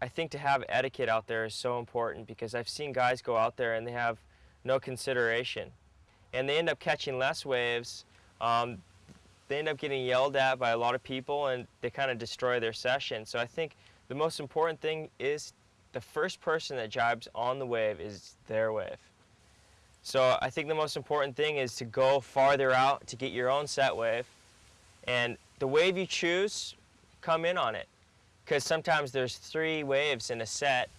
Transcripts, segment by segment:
I think to have etiquette out there is so important because I've seen guys go out there and they have no consideration. And they end up catching less waves. They end up getting yelled at by a lot of people and they kind of destroy their session. So I think the most important thing is the first person that jibes on the wave is their wave. So I think the most important thing is to go farther out to get your own set wave. And the wave you choose, come in on it. Because sometimes there's 3 waves in a set.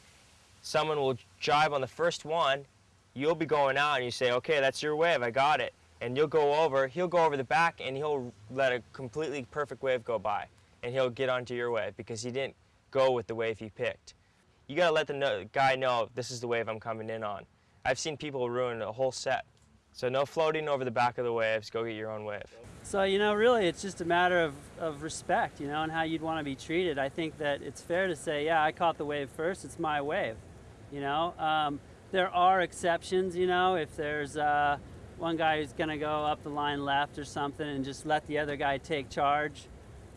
Someone will jibe on the first one, you'll be going out and you say, okay, that's your wave, I got it. And you'll go over, he'll go over the back and he'll let a completely perfect wave go by. And he'll get onto your wave because he didn't go with the wave he picked. You gotta let the guy know, this is the wave I'm coming in on. I've seen people ruin a whole set. So no floating over the back of the waves, go get your own wave. So, you know, really it's just a matter of respect, you know, and how you'd want to be treated. I think that it's fair to say, yeah, I caught the wave first, it's my wave, you know. There are exceptions, you know, if there's one guy who's going to go up the line left or something and just let the other guy take charge.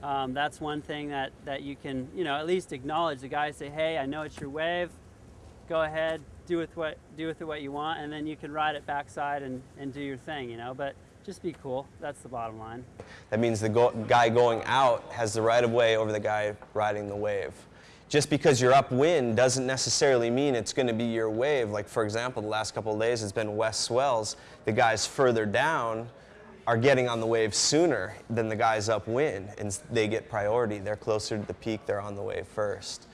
That's one thing that you can, you know, at least acknowledge the guy, say, hey, I know it's your wave, go ahead, do with it what you want, and then you can ride it backside and do your thing, you know, but just be cool. That's the bottom line. That means the guy going out has the right of way over the guy riding the wave. Just because you're upwind doesn't necessarily mean it's going to be your wave. Like, for example, the last couple of days it's been west swells. The guys further down are getting on the wave sooner than the guys upwind, and they get priority. They're closer to the peak, they're on the wave first.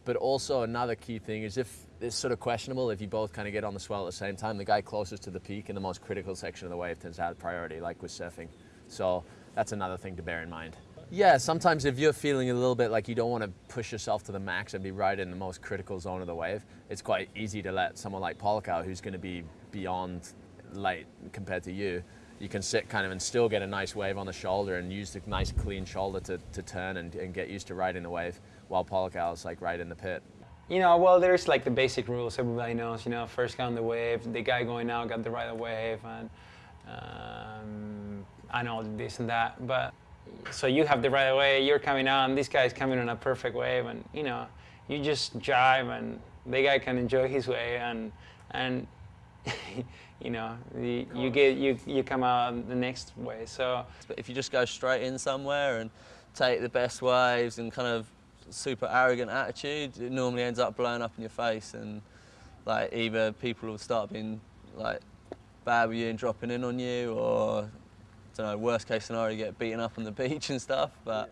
But also another key thing is if it's sort of questionable if you both kind of get on the swell at the same time, the guy closest to the peak in the most critical section of the wave tends to have priority, like with surfing. So that's another thing to bear in mind. Yeah, sometimes if you're feeling a little bit like you don't want to push yourself to the max and be right in the most critical zone of the wave, it's quite easy to let someone like Polkow, who's going to be beyond light compared to you, you can sit kind of and still get a nice wave on the shoulder and use the nice clean shoulder to turn and get used to riding the wave, while Polkow's like right in the pit. You know, well, there's like the basic rules everybody knows, you know, first guy on the wave, the guy going out got the right of wave, and I know this and that, but so you have the right of way, you're coming on, this guy's coming on a perfect wave, and you know, you just jive and the guy can enjoy his wave, and you know, you come out the next way. So if you just go straight in somewhere and take the best waves and kind of super arrogant attitude, it normally ends up blowing up in your face, and like either people will start being like bad with you and dropping in on you, or I don't know, worst case scenario, you get beaten up on the beach and stuff. But